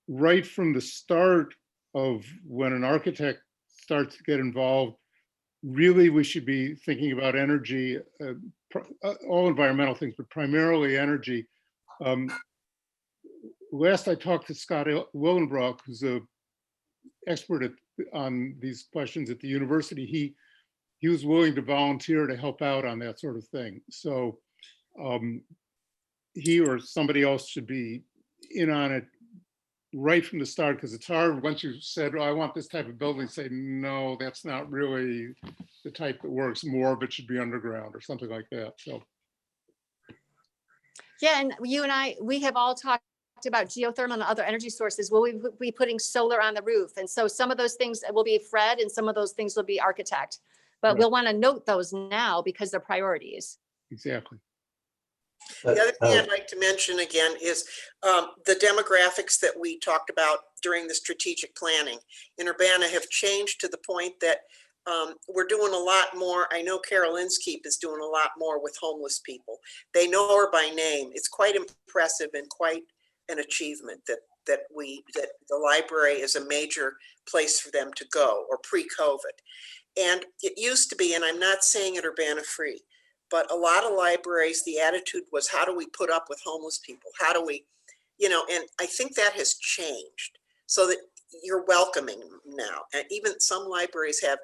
Speaker 4: right from the start of when an architect starts to get involved, really we should be thinking about energy, all environmental things, but primarily energy. Last I talked to Scott Willenbrock, who's an expert on these questions at the university, he was willing to volunteer to help out on that sort of thing. So he or somebody else should be in on it right from the start, because it's hard once you said, oh, I want this type of building, say, no, that's not really the type that works. More of it should be underground or something like that. So
Speaker 6: yeah, and you and I, we have all talked about geothermal and other energy sources. Will we be putting solar on the roof? And so some of those things will be Fred and some of those things will be architect, but we'll want to note those now because they're priorities.
Speaker 4: Exactly.
Speaker 11: The other thing I'd like to mention again is the demographics that we talked about during the strategic planning in Urbana have changed to the point that we're doing a lot more. I know Caroline's Keep is doing a lot more with homeless people. They know her by name. It's quite impressive and quite an achievement that the library is a major place for them to go, or pre-COVID. And it used to be, and I'm not saying it Urbana Free, but a lot of libraries, the attitude was, how do we put up with homeless people? How do we, and I think that has changed so that you're welcoming now. And even some libraries have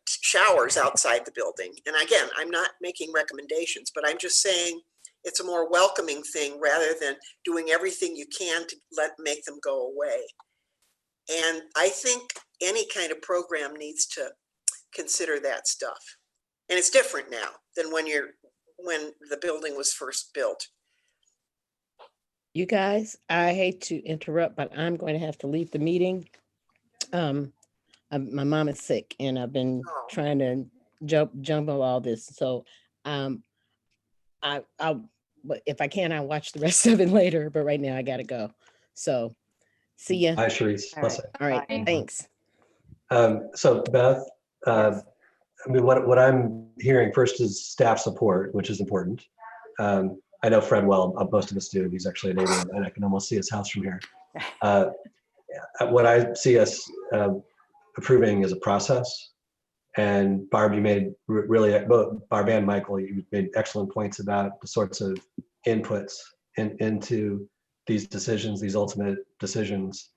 Speaker 11: showers outside the building. And again, I'm not making recommendations, but I'm just saying it's a more welcoming thing rather than doing everything you can to make them go away. And I think any kind of program needs to consider that stuff. And it's different now than when the building was first built.
Speaker 3: You guys, I hate to interrupt, but I'm going to have to leave the meeting. My mom is sick and I've been
Speaker 11: Oh.
Speaker 3: trying to jumble all this. So but if I can, I'll watch the rest of it later, but right now I gotta go. So see ya.
Speaker 9: Hi, Sharice.
Speaker 1: All right.
Speaker 3: All right,
Speaker 1: Bye.
Speaker 3: thanks.
Speaker 9: So Beth,
Speaker 1: Yes.
Speaker 9: I mean, what I'm hearing first is staff support, which is important. I know Fred well, most of us do. He's actually a neighbor and I can almost see his house from here. What I see us approving is a process. And Barb, you made really, both Barb and Michael, you made excellent points about the sorts of inputs into these decisions, these ultimate decisions.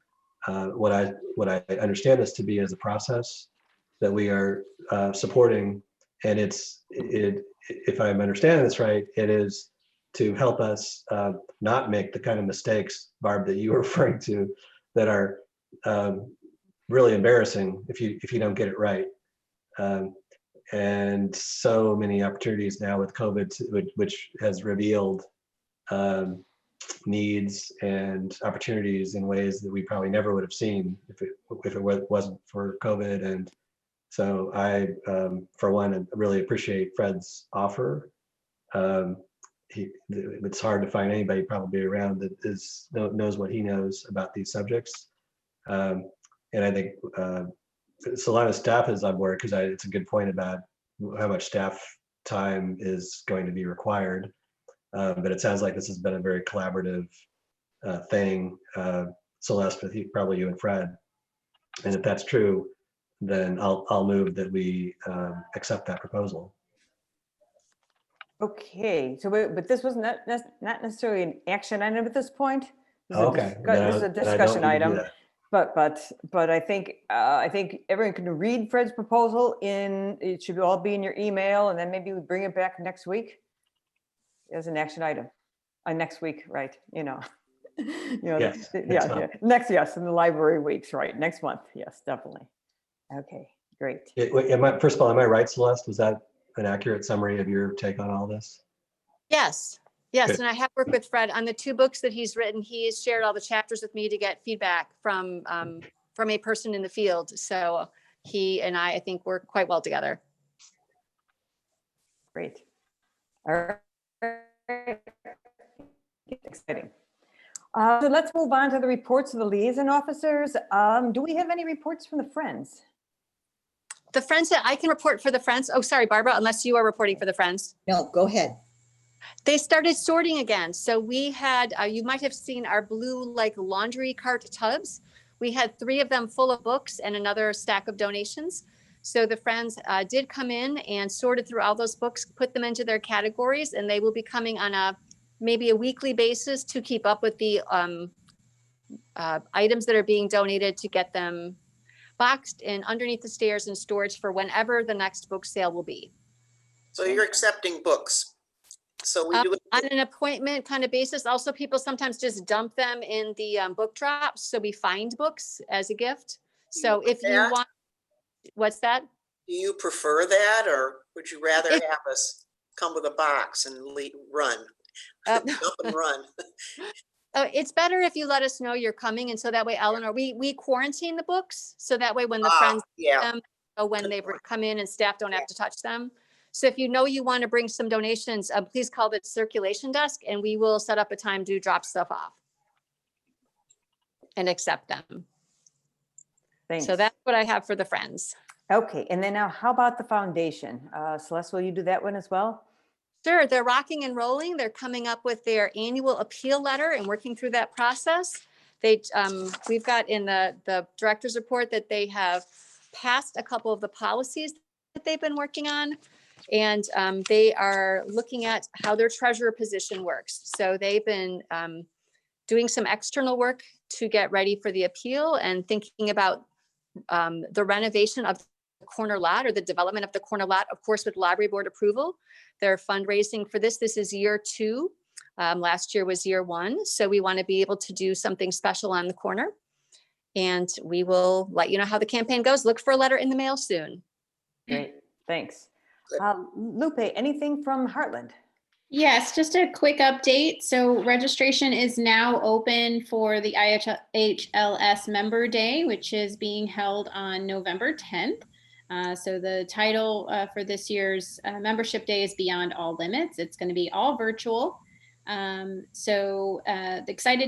Speaker 9: What I understand this to be as a process that we are supporting, and if I'm understanding this right, it is to help us not make the kind of mistakes, Barb, that you were referring to, that are really embarrassing if you don't get it right. And so many opportunities now with COVID, which has revealed needs and opportunities in ways that we probably never would have seen if it wasn't for COVID. And so I, for one, really appreciate Fred's offer. It's hard to find anybody probably around that knows what he knows about these subjects. And I think Solana's staff is on board because it's a good point about how much staff time is going to be required. But it sounds like this has been a very collaborative thing. Celeste, with you, probably you and Fred. And if that's true, then I'll move that we accept that proposal.
Speaker 1: Okay, so but this was not necessarily an action item at this point. This is a
Speaker 9: Okay.
Speaker 1: this is a
Speaker 9: Then I don't
Speaker 1: discussion
Speaker 9: need to do
Speaker 1: item.
Speaker 9: that.
Speaker 1: But I think everyone can read Fred's proposal it should all be in your email, and then maybe we bring it back next week as an action item. Next week, right?
Speaker 9: Yes, next
Speaker 1: yeah,
Speaker 9: month.
Speaker 1: yes, in the library weeks, right? Next month, yes, definitely. Okay, great.
Speaker 9: First of all, am I right, Celeste? Was that an accurate summary of your take on all this?
Speaker 6: Yes,
Speaker 9: Good.
Speaker 6: and I have worked with Fred on the 2 books that he's written. He has shared all the chapters with me to get feedback from a person in the field. So he and I think work quite well together.
Speaker 1: Great. All right. Exciting. So let's move on to the reports of the liaison officers. Do we have any reports from the Friends?
Speaker 6: The Friends that I can report for the Friends. Oh, sorry, Barbara, unless you are reporting for the Friends.
Speaker 12: No, go ahead.
Speaker 6: They started sorting again. So we had, you might have seen our blue like laundry cart tubs. We had 3 of them full of books and another stack of donations. So the Friends did come in and sorted through all those books, put them into their categories, and they will be coming on maybe a weekly basis to keep up with the items that are being donated to get them boxed and underneath the stairs in storage for whenever the next book sale will be.
Speaker 11: So you're accepting books. So we do it.
Speaker 6: On an appointment kind of basis. Also, people sometimes just dump them in the book drops. So we find books as a gift. So if you
Speaker 11: that?
Speaker 6: want, what's that?
Speaker 11: Do you prefer that, or would you rather have us come with a box and run? Up and run.
Speaker 6: It's better if you let us know you're coming. And so that way, Eleanor, we quarantine the books. So that way when the Friends them, when they come in and staff don't have to touch them. So if you know you want to bring some donations, please call the circulation desk and we will set up a time to drop stuff off and accept them.
Speaker 1: Thanks.
Speaker 6: So that's what I have for the Friends.
Speaker 1: Okay, and then now how about the foundation? Celeste, will you do that one as well?
Speaker 6: Sure, they're rocking and rolling. They're coming up with their annual appeal letter and working through that process. We've got in the director's report that they have passed a couple of the policies that they've been working on. And they are looking at how their treasurer position works. So they've been doing some external work to get ready for the appeal and thinking about the renovation of the corner lot or the development of the corner lot, of course, with library board approval. They're fundraising for this. This is year 2. Last year was year 1. So we want to be able to do something special on the corner. And we will let you know how the campaign goes. Look for a letter in the mail soon.
Speaker 1: Great, thanks. Lupe, anything from Heartland?
Speaker 10: Yes, just a quick update. So registration is now open for the IHLS Member Day, which is being held on November 10th. So the title for this year's membership day is Beyond All Limits. It's going to be all virtual. Excited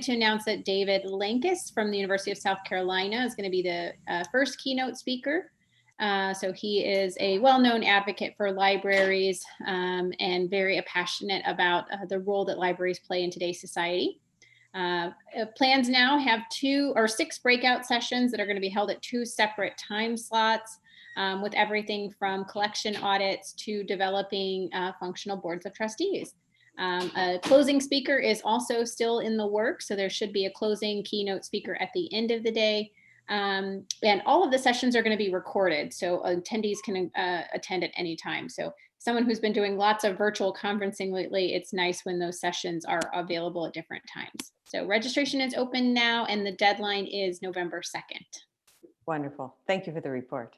Speaker 10: to announce that David Lankus from the University of South Carolina is going to be the first keynote speaker. So he is a well-known advocate for libraries and very passionate about the role that libraries play in today's society. Plans now have 2 or 6 breakout sessions that are going to be held at 2 separate time slots with everything from collection audits to developing functional boards of trustees. A closing speaker is also still in the works, so there should be a closing keynote speaker at the end of the day. And all of the sessions are going to be recorded, so attendees can attend at any time. So someone who's been doing lots of virtual conferencing lately, it's nice when those sessions are available at different times. So registration is open now and the deadline is November 2nd.
Speaker 1: Wonderful. Thank you for the report.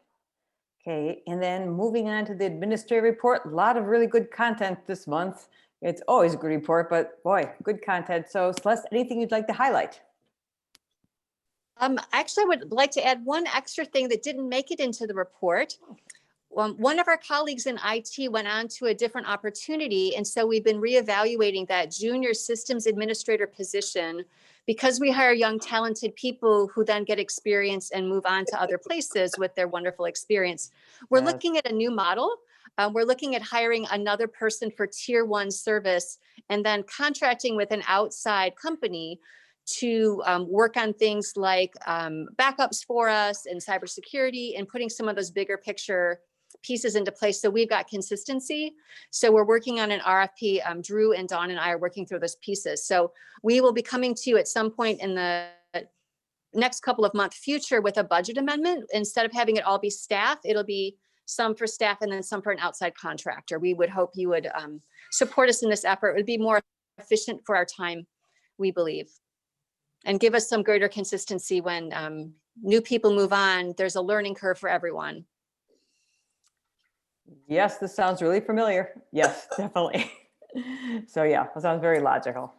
Speaker 1: Okay, and then moving on to the administrative report, a lot of really good content this month. It's always a good report, but boy, good content. So Celeste, anything you'd like to highlight?
Speaker 6: Actually, I would like to add one extra thing that didn't make it into the report. One of our colleagues in IT went on to a different opportunity, and so we've been reevaluating that junior systems administrator position because we hire young, talented people who then get experience and move on to other places with their wonderful experience. We're
Speaker 1: Yes.
Speaker 6: looking at a new model. We're looking at hiring another person for tier 1 service and then contracting with an outside company to work on things like backups for us and cybersecurity and putting some of those bigger picture pieces into place. So we've got consistency. So we're working on an RFP. Drew and Dawn and I are working through those pieces. So we will be coming to you at some point in the next couple of month future with a budget amendment. Instead of having it all be staff, it'll be some for staff and then some for an outside contractor. We would hope you would support us in this effort. It would be more efficient for our time, we believe, and give us some greater consistency when new people move on. There's a learning curve for everyone.
Speaker 1: Yes, this sounds really familiar. Yes, definitely. So yeah, that sounds very logical.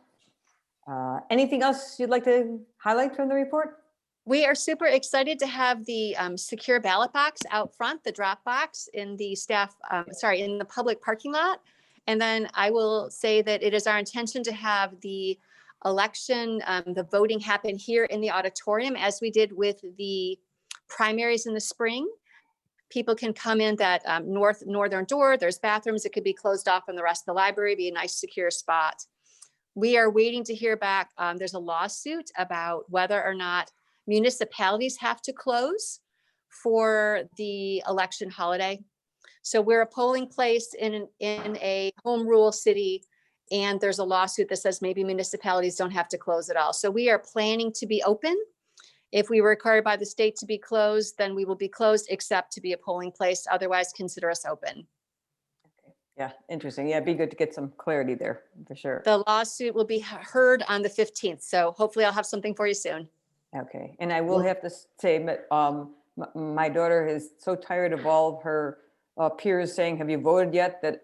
Speaker 1: Anything else you'd like to highlight from the report?
Speaker 6: We are super excited to have the secure ballot box out front, the drop box in the in the public parking lot. And then I will say that it is our intention to have the election, the voting happen here in the auditorium as we did with the primaries in the spring. People can come in that northern door. There's bathrooms. It could be closed off from the rest of the library, be a nice secure spot. We are waiting to hear back. There's a lawsuit about whether or not municipalities have to close for the election holiday. So we're a polling place in a home rule city, and there's a lawsuit that says maybe municipalities don't have to close at all. So we are planning to be open. If we were required by the state to be closed, then we will be closed except to be a polling place. Otherwise, consider us open.
Speaker 1: Okay. Yeah, interesting. Yeah, it'd be good to get some clarity there for sure.
Speaker 6: The lawsuit will be heard on the 15th. So hopefully I'll have something for you soon.
Speaker 1: Okay, and I will have to say, my daughter is so tired of all of her peers saying, "Have you voted yet?" That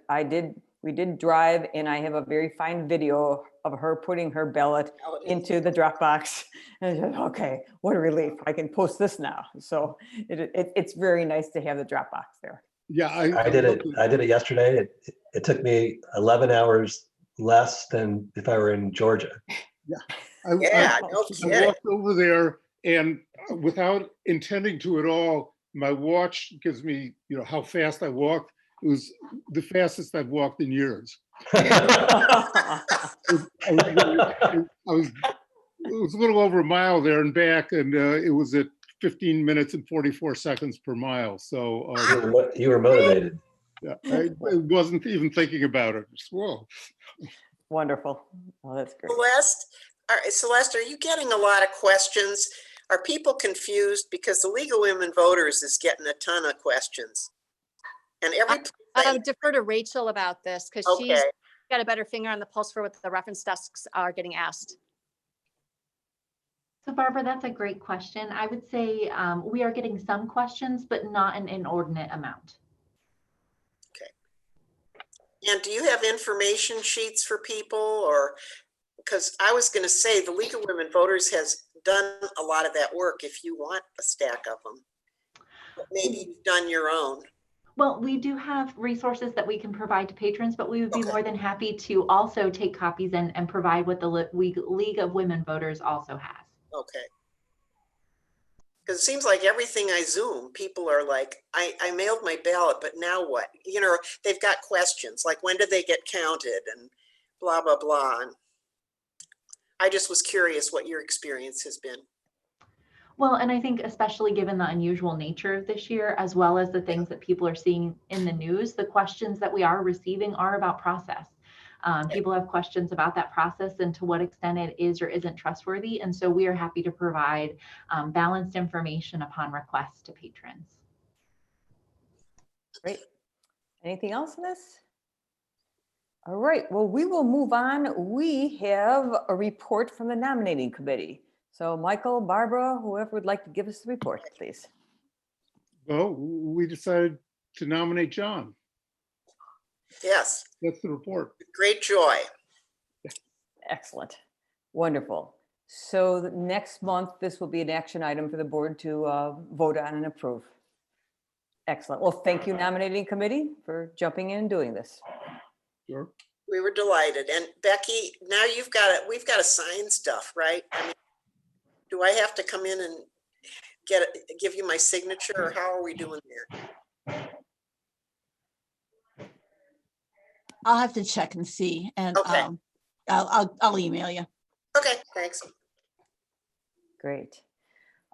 Speaker 1: we did drive, and I have a very fine video of her putting her ballot into the Dropbox. And I said, okay, what a relief! I can post this now. So it's very nice to have the Dropbox there.
Speaker 4: Yeah,
Speaker 9: I did it yesterday. It took me 11 hours less than if I were in Georgia.
Speaker 11: No
Speaker 4: I
Speaker 11: kidding.
Speaker 4: walked over there, and without intending to at all, my watch gives me, how fast I walked. It was the fastest I've walked in years. It was a little over a mile there and back, and it was at 15 minutes and 44 seconds per mile. So
Speaker 9: you were motivated.
Speaker 4: Yeah, I wasn't even thinking about it. Just, whoa.
Speaker 1: Wonderful. Oh, that's great.
Speaker 11: Celeste, are you getting a lot of questions? Are people confused? Because the League of Women Voters is getting a ton of questions. And
Speaker 6: I'll defer to Rachel about this because
Speaker 11: Okay.
Speaker 6: she's got a better finger on the pulse for what the reference desks are getting asked.
Speaker 7: So Barbara, that's a great question. I would say we are getting some questions, but not an inordinate amount.
Speaker 11: And do you have information sheets for people, or, because I was going to say the League of Women Voters has done a lot of that work if you want a stack of them. But maybe you've done your own.
Speaker 7: Well, we do have resources that we can provide to patrons, but we would be
Speaker 11: Okay.
Speaker 7: more than happy to also take copies and provide what the League of Women Voters also has.
Speaker 11: Okay. Because it seems like everything I Zoom, people are like, I mailed my ballot, but now what? You know, they've got questions like, when did they get counted and blah, blah, blah. And I just was curious what your experience has been.
Speaker 7: Well, and I think especially given the unusual nature of this year, as well as the things that people are seeing in the news, the questions that we are receiving are about process. People have questions about that process and to what extent it is or isn't trustworthy. And so we are happy to provide balanced information upon request to patrons.
Speaker 1: Great. Anything else in this? All right, well, we will move on. We have a report from the nominating committee. So Michael, Barbara, whoever would like to give us the report, please.
Speaker 4: Well, we decided to nominate John.
Speaker 11: Yes,
Speaker 4: That's the report.
Speaker 11: great joy.
Speaker 1: Excellent. Wonderful. So next month, this will be an action item for the board to vote on and approve. Excellent. Well, thank you, nominating committee, for jumping in and doing this.
Speaker 4: Sure.
Speaker 11: We were delighted. And Becky, now you've got it. We've got to sign stuff, right? I mean, do I have to come in and give you my signature, or how are we doing there?
Speaker 2: I'll have to check and see, and
Speaker 11: Okay.
Speaker 2: I'll email you.
Speaker 11: Okay, thanks.
Speaker 1: Great.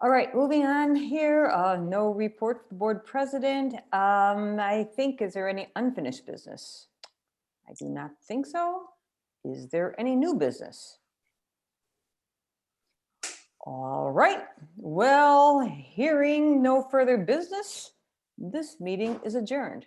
Speaker 1: All right, moving on here. No report from the board president. I think, is there any unfinished business? I do not think so. Is there any new business? All right. Well, hearing no further business, this meeting is adjourned.